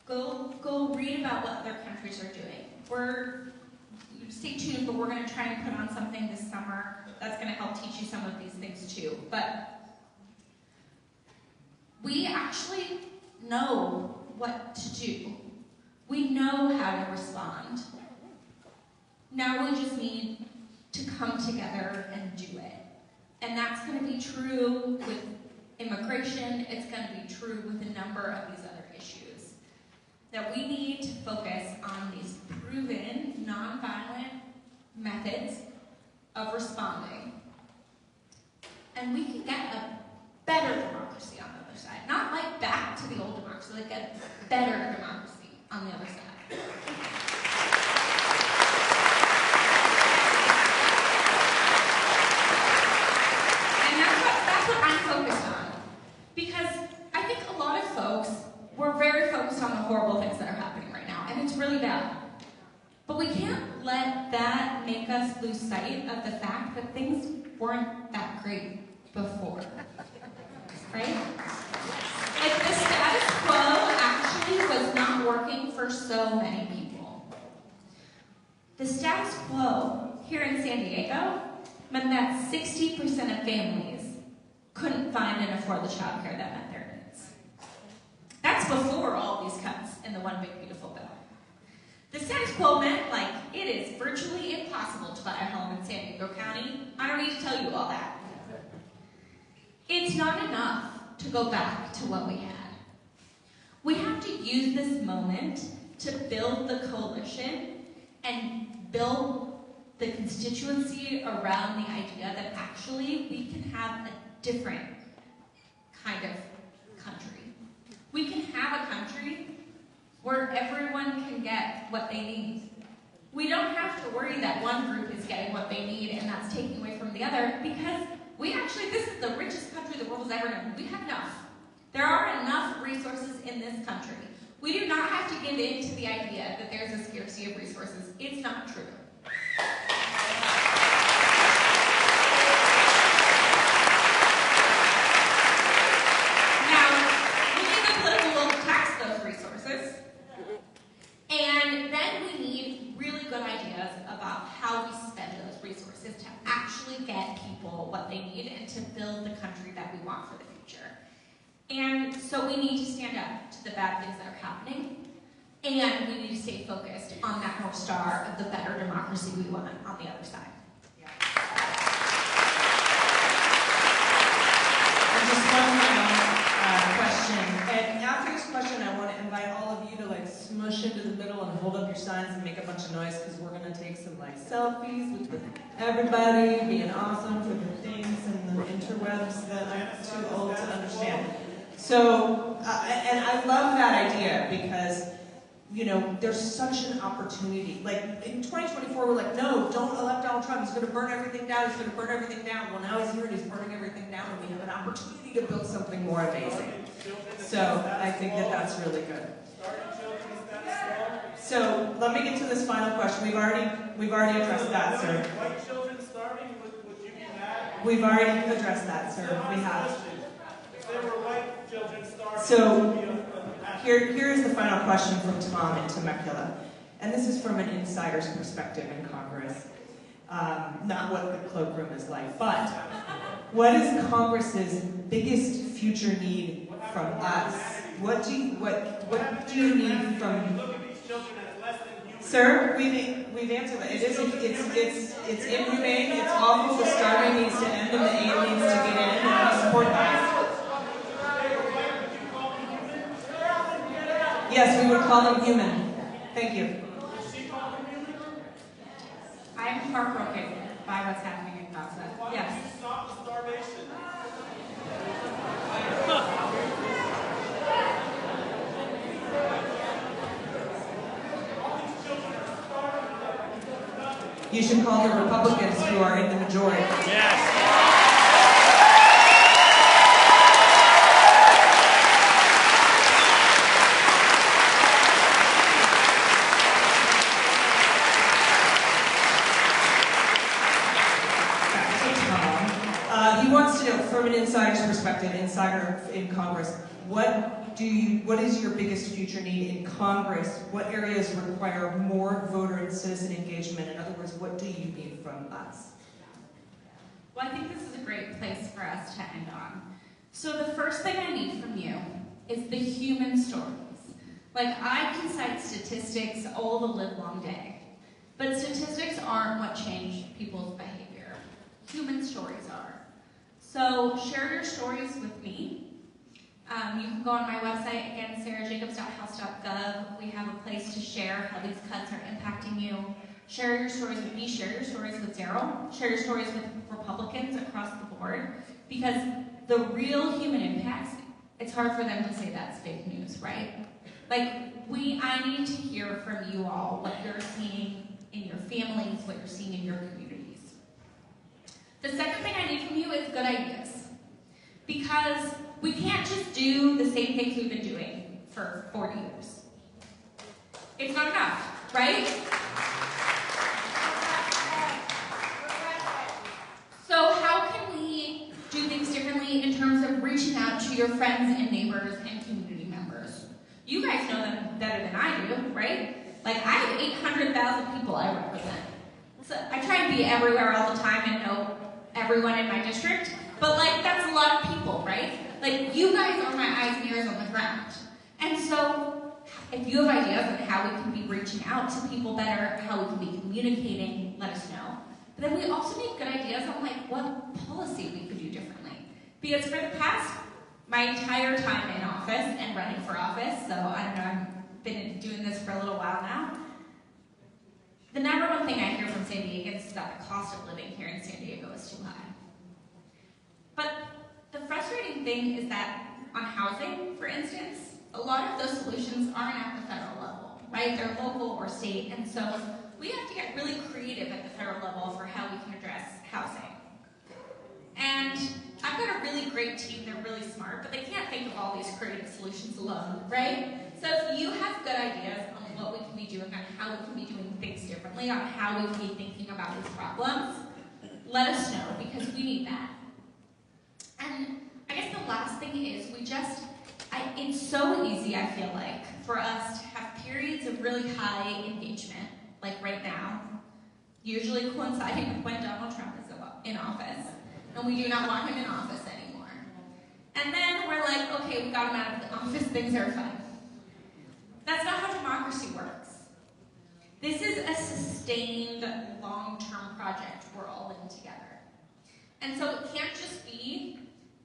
Go read about what other countries are doing. Stay tuned, but we're going to try and put on something this summer that's going to help teach you some of these things too. But we actually know what to do. We know how to respond. Now we just need to come together and do it. And that's going to be true with immigration. It's going to be true with a number of these other issues. That we need to focus on these proven, nonviolent methods of responding. And we can get a better democracy on the other side. Not like back to the old democracy so like a better democracy on the other side. And that's what I'm focused on. Because I think a lot of folks, we're very focused on the horrible things that are happening right now, and it's really bad. But we can't let that make us lose sight of the fact that things weren't that great before. Right? Like, the status quo actually was not working for so many people. The status quo here in San Diego meant that 60% of families couldn't find and afford the child care that met their needs. That's before all these cuts in the One Big Beautiful Bill. The status quo meant, like, it is virtually impossible to buy a home in San Diego County. I don't need to tell you all that. It's not enough to go back to what we had. We have to use this moment to build the coalition and build the constituency around the idea that actually we can have a different kind of country. We can have a country where everyone can get what they need. We don't have to worry that one group is getting what they need and that's taking away from the other, because this is the richest country the world has ever known. We have enough. There are enough resources in this country. We do not have to give in to the idea that there's a scarcity of resources. It's not true. Now, we need the political will to tax those resources. And then we need really good ideas about how we spend those resources to actually get people what they need and to build the country that we want for the future. And so we need to stand up to the bad things that are happening, and we need to stay focused on that North Star of the better democracy we want on the other side.
And just one final question. And after this question, I want to invite all of you to like smush into the middle and hold up your signs and make a bunch of noise, because we're going to take some like selfies with everybody being awesome for the things and the interwebs that I'm too old to understand. So, and I love that idea because, you know, there's such an opportunity. Like, in 2024, we're like, no, don't elect Donald Trump. He's going to burn everything down. He's going to burn everything down. Well, now he's here and he's burning everything down, and we have an opportunity to build something more amazing. So, I think that that's really good. So, let me get to this final question. We've already addressed that, sir.
White children starving, would you be mad?
We've already addressed that, sir. We have.
If there were white children starving,
So, here is the final question from Tom in Temecula. And this is from an insider's perspective in Congress. Not what the cloakroom is like, but what is Congress's biggest future need from us? What do you need from... Sir, we've answered that. It's inhumane, it's awful, the starving needs to end and the aid needs to get in, and we support that. Yes, we would call them human. Thank you.
I'm heartbroken by what's happening in Gaza. Yes.
Stop the starvation.
You should call the Republicans who are in the majority.
Yes.
He wants to know, from an insider's perspective, insider in Congress, what is your biggest future need in Congress? What areas require more voter and citizen engagement? In other words, what do you need from us?
Well, I think this is a great place for us to end on. So the first thing I need from you is the human stories. Like, I can cite statistics all the livelong day, but statistics aren't what change people's behavior. Human stories are. So share your stories with me. You can go on my website, again, sarajacobs.house.gov. We have a place to share how these cuts are impacting you. Share your stories with me, share your stories with Darrell, share your stories with Republicans across the board, because the real human impacts it's hard for them to say that's fake news, right? Like, I need to hear from you all what you're seeing in your families, what you're seeing in your communities. The second thing I need from you is good ideas. Because we can't just do the same things we've been doing for 40 years. It's not enough, right? So how can we do things differently in terms of reaching out to your friends and neighbors and community members? You guys know them better than I do, right? Like, I have 800,000 people I represent. So I try and be everywhere all the time and know everyone in my district, but like, that's a lot of people, right? Like, you guys are my eyes and ears on the ground. And so, if you have ideas on how we can be reaching out to people better, how we can be communicating, let us know. But then we also need good ideas on like what policy we could do differently. Because for the past, my entire time in office and running for office, so I don't know, I've been doing this for a little while now, the number one thing I hear from San Diegans is that the cost of living here in San Diego is too high. But the frustrating thing is that on housing, for instance, a lot of those solutions aren't at the federal level, right? They're local or state, and so we have to get really creative at the federal level for how we can address housing. And I've got a really great team, they're really smart, but they can't think of all these creative solutions alone, right? So if you have good ideas on what we can be doing, on how we can be doing things differently, on how we can be thinking about these problems, let us know, because we need that. And I guess the last thing is it's so easy, I feel like, for us to have periods of really high engagement, like right now, usually coinciding with when Donald Trump is in office, and we do not want him in office anymore. And then we're like, okay, we got him out of the office, things are fine. That's not how democracy works. This is a sustained, long-term project we're all in together. And so it can't just be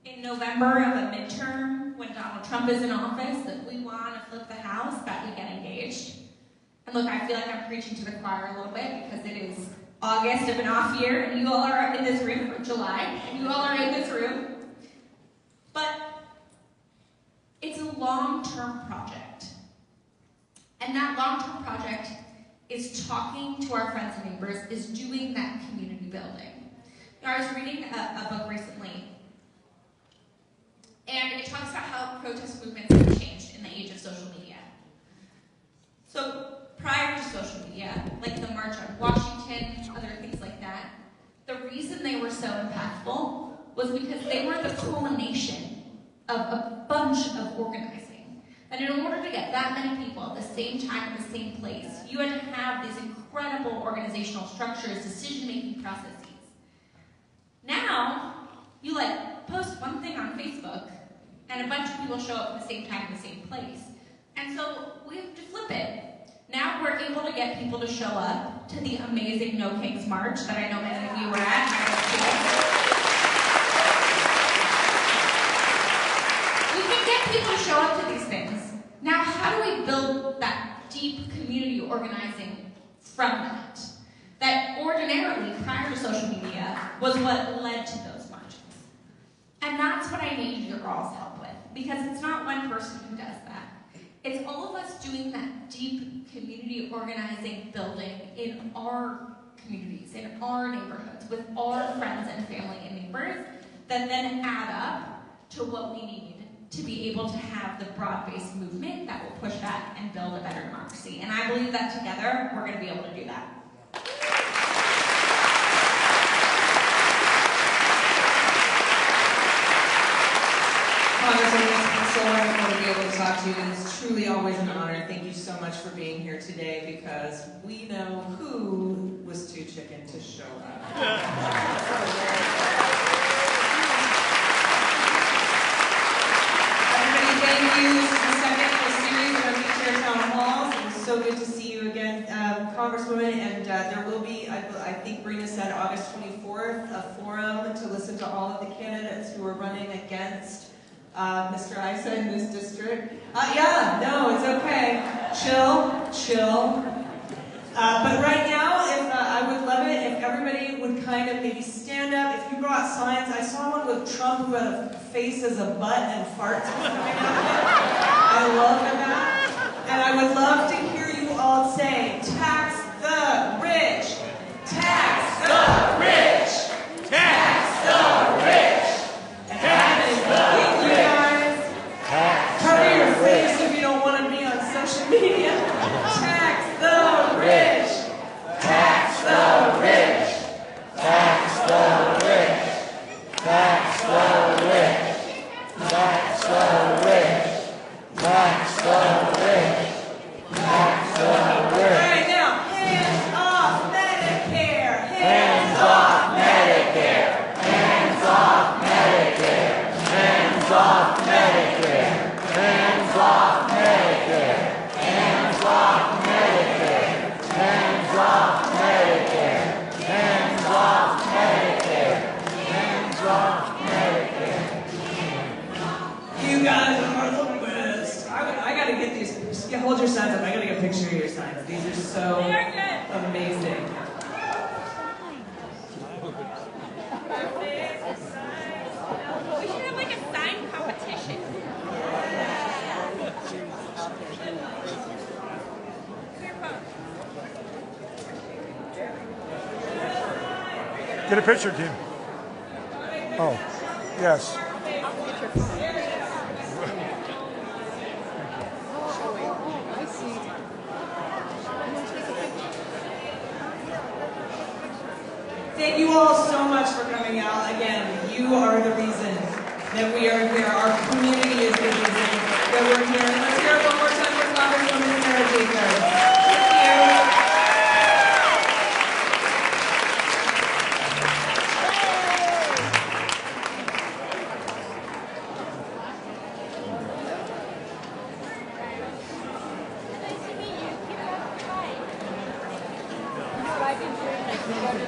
in November of a midterm when Donald Trump is in office that we want to flip the house, that we get engaged. And look, I feel like I'm preaching to the choir a little bit because it is August of an off year and you all are in this room, or July, and you all are in this room. But it's a long-term project. And that long-term project is talking to our friends and neighbors, is doing that community building. I was reading a book recently, and it talks about how protest movements have changed in the age of social media. So prior to social media, like the March on Washington, other things like that, the reason they were so impactful was because they were the culmination of a bunch of organizing. And in order to get that many people at the same time in the same place, you had to have these incredible organizational structures, decision-making processes. Now, you post one thing on Facebook, and a bunch of people show up at the same time in the same place. And so we have to flip it. Now we're able to get people to show up to the amazing No Kings March that I know many of you were at. We can get people to show up to these things. Now, how do we build that deep community organizing from that? That ordinarily, prior to social media, was what led to those marches. And that's what I need your all's help with, because it's not one person who does that. It's all of us doing that deep community organizing building in our communities, in our neighborhoods, with our friends and family and neighbors, that then add up to what we need to be able to have the broad-based movement that will push back and build a better democracy. And I believe that together, we're going to be able to do that.
Congresswoman, it's so wonderful to be able to talk to you, and it's truly always an honor. Thank you so much for being here today, because we know who was too chicken to show up. Everybody, thank you for the second series of our Meet Share Town Halls. It was so good to see you again, Congresswoman, and there will be, I think Brina said August 24th, a forum to listen to all of the candidates who are running against Mr. Issa in this district. Yeah, no, it's okay. Chill. But right now, I would love it if everybody would kind of maybe stand up. If you brought signs, I saw one with
with Trump who had a face as a butt and farts coming out of it. I love that. And I would love to hear you all say, tax the rich. Tax the rich. Tax the rich. Tax the rich. Cover your face if you don't want to be on social media. Tax the rich. Tax the rich.
Tax the rich. Tax the rich. Tax the rich. Tax the rich. Tax the rich.
All right, now, hands off Medicare.
Hands off Medicare. Hands off Medicare. Hands off Medicare. Hands off Medicare. Hands off Medicare. Hands off Medicare. Hands off Medicare. Hands off Medicare.
You guys are the best. I gotta get these. Yeah, hold your signs up. I gotta get a picture of your signs. These are so amazing.
We should have like a sign competition.
Get a picture, Dean. Oh, yes.
Thank you all so much for coming out. Again, you are the reason that we are here. Our community is the reason that we're here. And let's hear it one more time for Congresswoman Sara Jacobs. Thank you.
I've been doing this. Go to the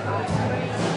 protest.